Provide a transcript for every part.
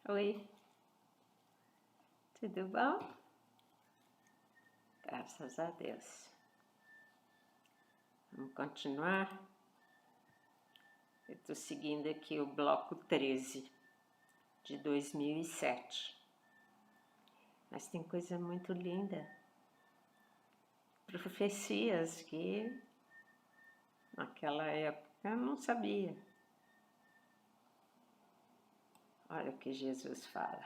Oi, tudo bom? Graças a Deus. Vamos continuar? Eu estou seguindo aqui o bloco 13 de 2007. Mas tem coisa muito linda. Profecias que naquela época eu não sabia. Olha o que Jesus fala.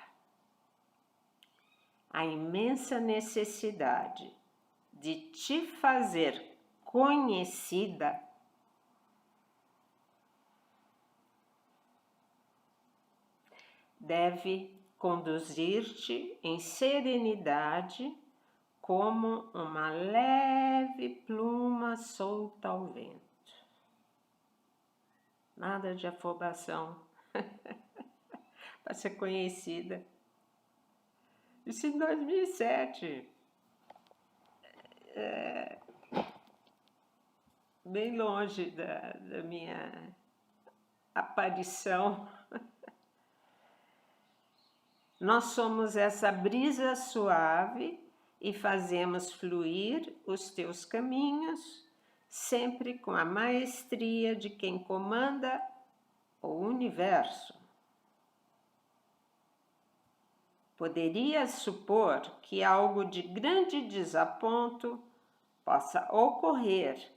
A imensa necessidade de te fazer conhecida deve conduzir-te em serenidade como uma leve pluma solta ao vento. Nada de afobação para ser conhecida. Isso em 2007. Bem longe da minha aparição. Nós somos essa brisa suave e fazemos fluir os teus caminhos, sempre com a maestria de quem comanda o universo. Poderias supor que algo de grande desaponto possa ocorrer,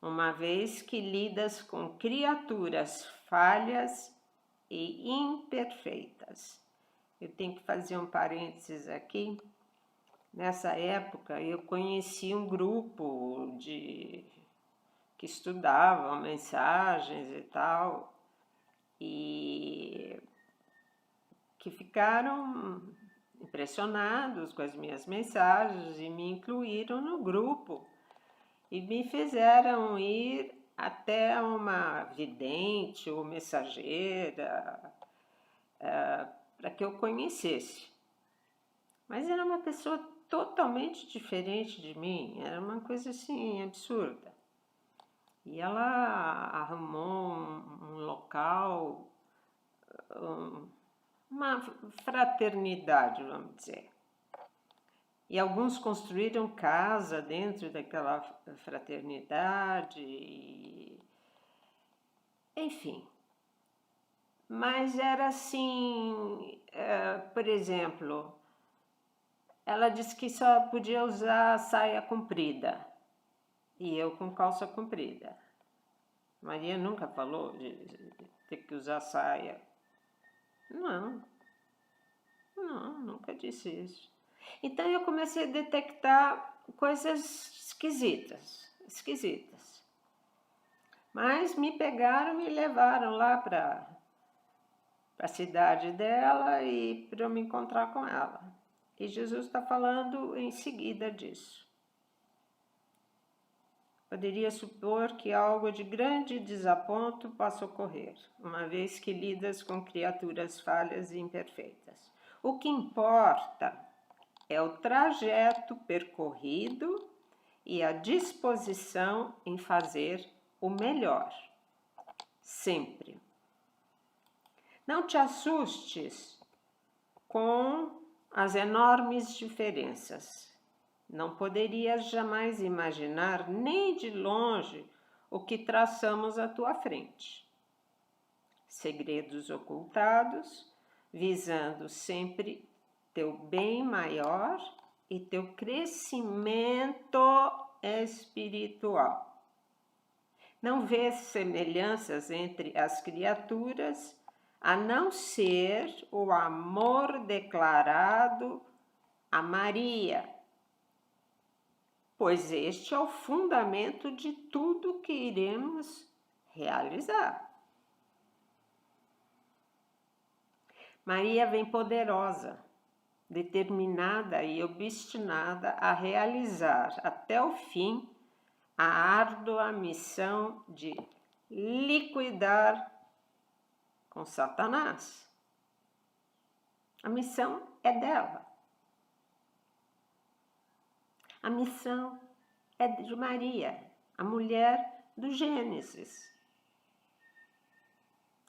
uma vez que lidas com criaturas falhas e imperfeitas. Eu tenho que fazer um parênteses aqui. Nessa época, eu conheci um grupo que estudavam mensagens e tal, e que ficaram impressionados com as minhas mensagens e me incluíram no grupo e me fizeram ir até uma vidente ou mensageira para que eu conhecesse. Mas era uma pessoa totalmente diferente de mim, era uma coisa assim absurda. E ela arrumou um local, uma fraternidade, vamos dizer. E alguns construíram casa dentro daquela fraternidade, enfim. Mas era assim, por exemplo, ela disse que só podia usar saia comprida, e eu com calça comprida. Maria nunca falou de ter que usar saia. Não, nunca disse isso. Então eu comecei a detectar coisas esquisitas. Mas me pegaram e me levaram lá para a cidade dela e para eu me encontrar com ela. E Jesus está falando em seguida disso. Poderia supor que algo de grande desaponto possa ocorrer, uma vez que lidas com criaturas falhas e imperfeitas. O que importa é o trajeto percorrido e a disposição em fazer o melhor, sempre. Não te assustes com as enormes diferenças. Não poderias jamais imaginar, nem de longe, o que traçamos à tua frente. Segredos ocultados, visando sempre teu bem maior e teu crescimento espiritual. Não vês semelhanças entre as criaturas, a não ser o amor declarado a Maria, pois este é o fundamento de tudo que iremos realizar. Maria vem poderosa, determinada e obstinada a realizar até o fim a árdua missão de liquidar com Satanás. A missão é dela. A missão é de Maria, a mulher do Gênesis,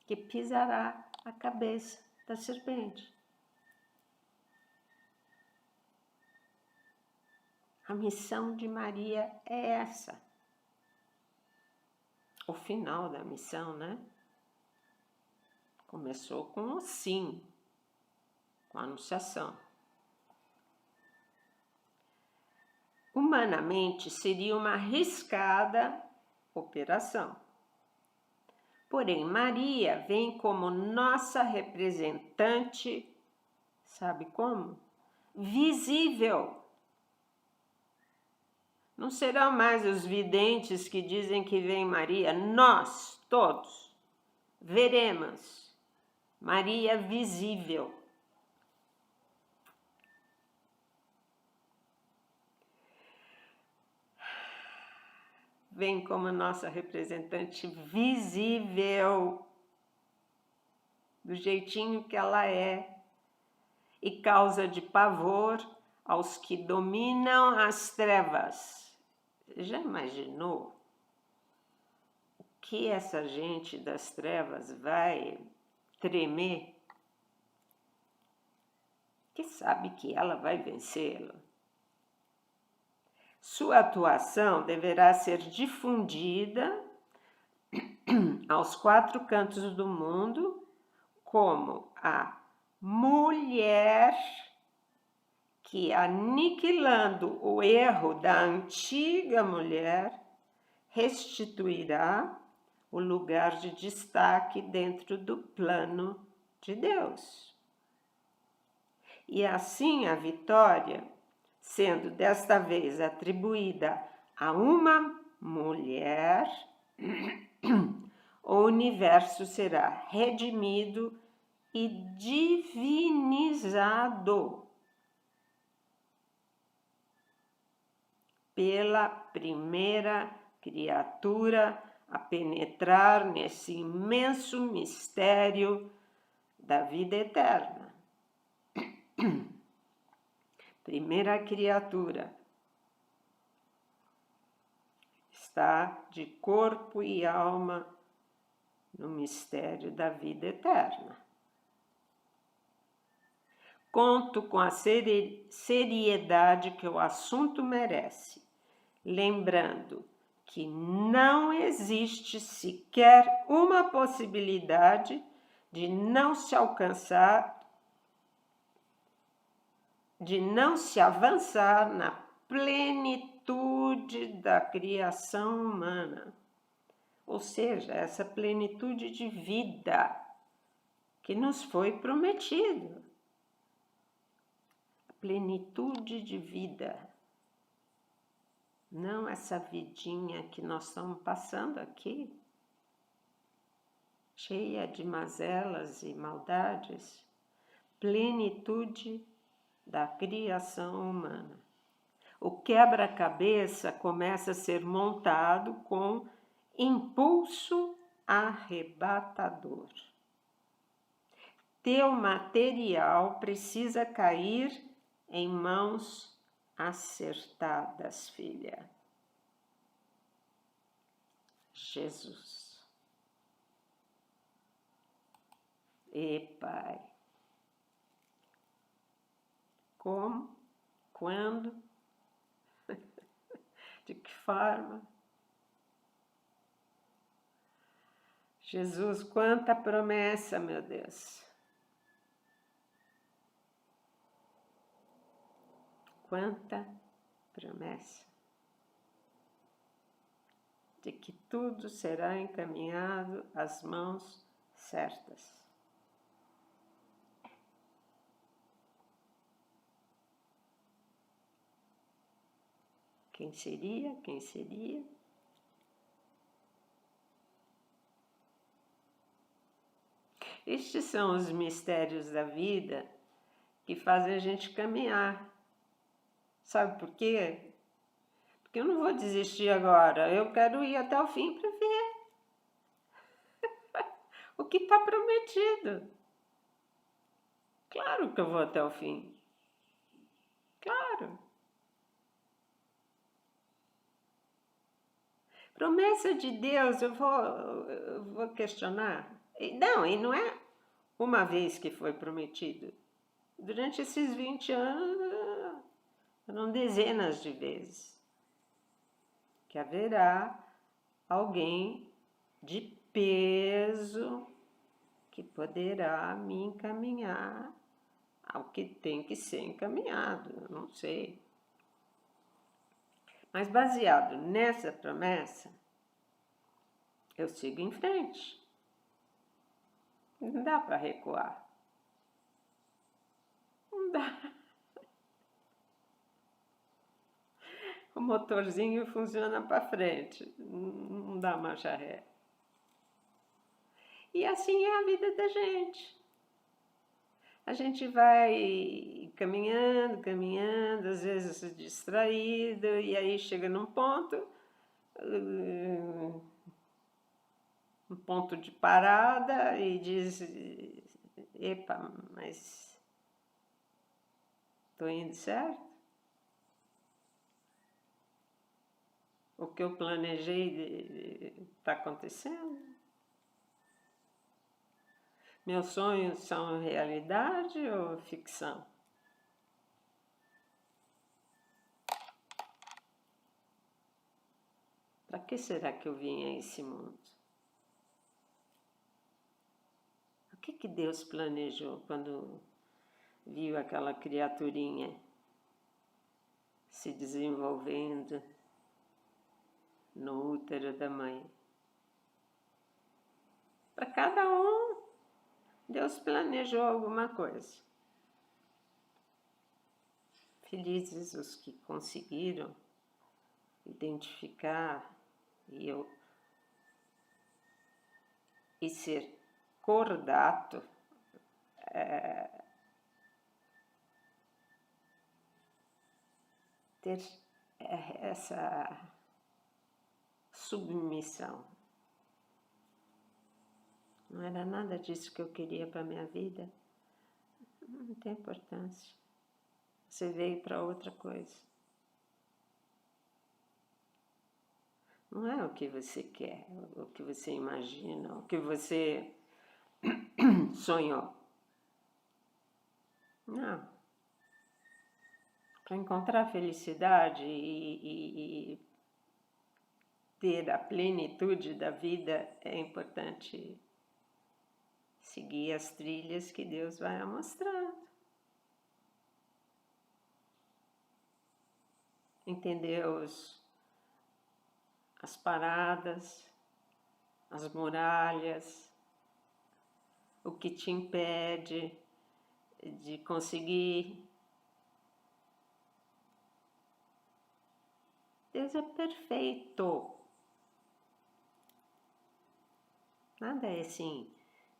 que pisará a cabeça da serpente. A missão de Maria é essa. O final da missão, né? Começou com o sim, com a anunciação. Humanamente, seria uma arriscada operação. Porém, Maria vem como nossa representante, sabe como? Visível. Não serão mais os videntes que dizem que vem Maria, nós, todos, veremos Maria visível. Vem como nossa representante visível, do jeitinho que ela é, e causa de pavor aos que dominam as trevas. Já imaginou o que essa gente das trevas vai tremer? Que sabe que ela vai vencê-lo. Sua atuação deverá ser difundida aos 4 cantos do mundo como a mulher que, aniquilando o erro da antiga mulher, restituirá o lugar de destaque dentro do plano de Deus. E assim a vitória, sendo desta vez atribuída a uma mulher, o universo será redimido e divinizado pela primeira criatura a penetrar nesse imenso mistério da vida eterna. Primeira criatura está de corpo e alma no mistério da vida eterna. Conto com a seriedade que o assunto merece, lembrando que não existe sequer uma possibilidade de não se avançar na plenitude da criação humana, ou seja, essa plenitude de vida que nos foi prometido. A plenitude de vida, não essa vidinha que nós estamos passando aqui, cheia de mazelas e maldades, plenitude da criação humana. O quebra-cabeça começa a ser montado com impulso arrebatador. Teu material precisa cair em mãos acertadas, filha. Jesus. E Pai. Como? Quando? De que forma? Jesus, quanta promessa, meu Deus. Quanta promessa de que tudo será encaminhado às mãos certas. Quem seria? Quem seria? Estes são os mistérios da vida que fazem a gente caminhar. Sabe por quê? Porque eu não vou desistir agora, eu quero ir até o fim para ver o que está prometido. Claro que eu vou até o fim. Claro. Promessa de Deus, eu vou questionar. Não, e não é uma vez que foi prometido. Durante esses 20 anos, foram dezenas de vezes que haverá alguém de peso que poderá me encaminhar ao que tem que ser encaminhado, não sei. Mas baseado nessa promessa, eu sigo em frente. Não dá para recuar. Não dá. O motorzinho funciona para frente, não dá marcha ré. E assim é a vida da gente. A gente vai caminhando, caminhando, às vezes distraído, e aí chega num ponto, um ponto de parada e diz, epa, mas estou indo certo? O que eu planejei está acontecendo? Meus sonhos são realidade ou ficção? Para que será que eu vim a esse mundo? O que Deus planejou quando viu aquela criaturinha se desenvolvendo no útero da mãe? Para cada um, Deus planejou alguma coisa. Felizes os que conseguiram identificar e ser cordato ter essa submissão. Não era nada disso que eu queria para a minha vida. Não tem importância. Você veio para outra coisa. Não é o que você quer, o que você imagina, o que você sonhou. Não. Para encontrar felicidade e ter a plenitude da vida, é importante seguir as trilhas que Deus vai mostrando. Entender as paradas, as muralhas, o que te impede de conseguir. Deus é perfeito. Nada é assim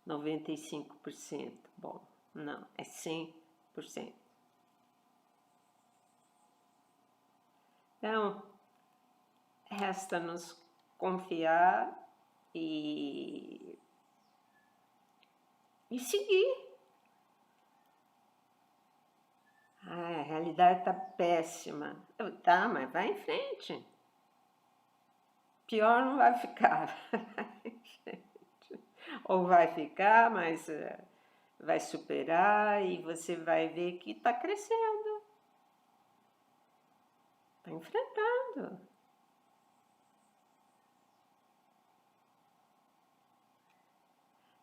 95% bom. Não, é 100%. Então, resta-nos confiar e seguir. A realidade está péssima. Tá, mas vai em frente. Pior não vai ficar. Ou vai ficar, mas vai superar e você vai ver que está crescendo. Está enfrentando.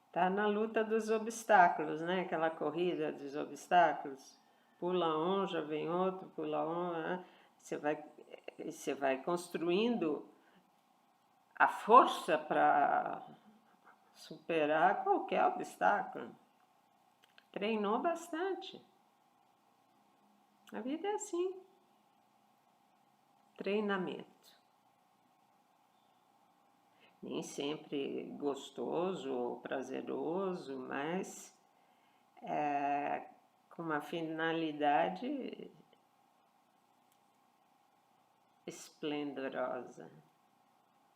Está na luta dos obstáculos, né? Aquela corrida dos obstáculos. Pula um, já vem outro, pula um. Né? Você vai construindo a força para superar qualquer obstáculo. Treinou bastante. A vida é assim. Treinamento. Nem sempre gostoso ou prazeroso, mas com uma finalidade esplendorosa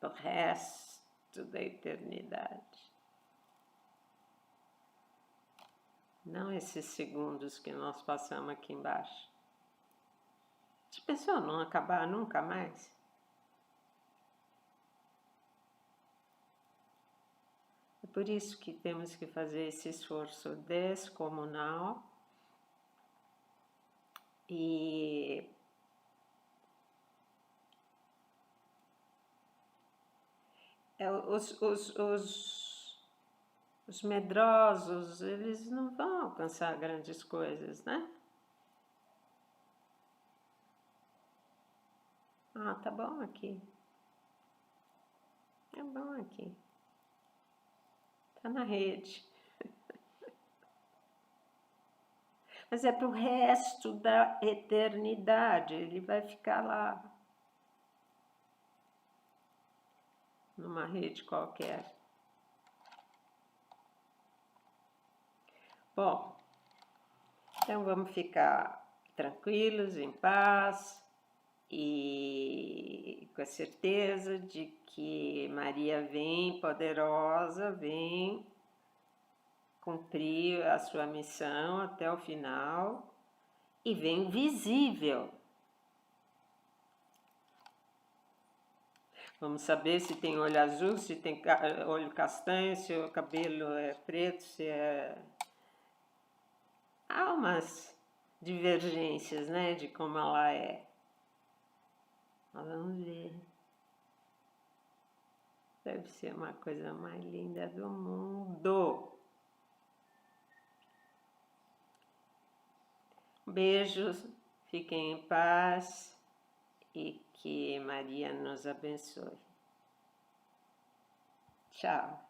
do resto da eternidade. Não esses segundos que nós passamos aqui embaixo. Já pensou não acabar nunca mais? por isso que temos que fazer esse esforço descomunal e os medrosos, eles não vão alcançar grandes coisas, né? Ah, tá bom aqui. É bom aqui. Tá na rede. Mas é para o resto da eternidade, ele vai ficar lá, numa rede qualquer. Bom, então vamos ficar tranquilos, em paz e com a certeza de que Maria vem poderosa, vem cumprir a sua missão até o final e vem visível. Vamos saber se tem olho azul, se tem olho castanho, se o cabelo é preto, se é... Há umas divergências, né, de como ela é. Mas vamos ver. Deve ser uma coisa mais linda do mundo. Beijos, fiquem em paz e que Maria nos abençoe. Tchau.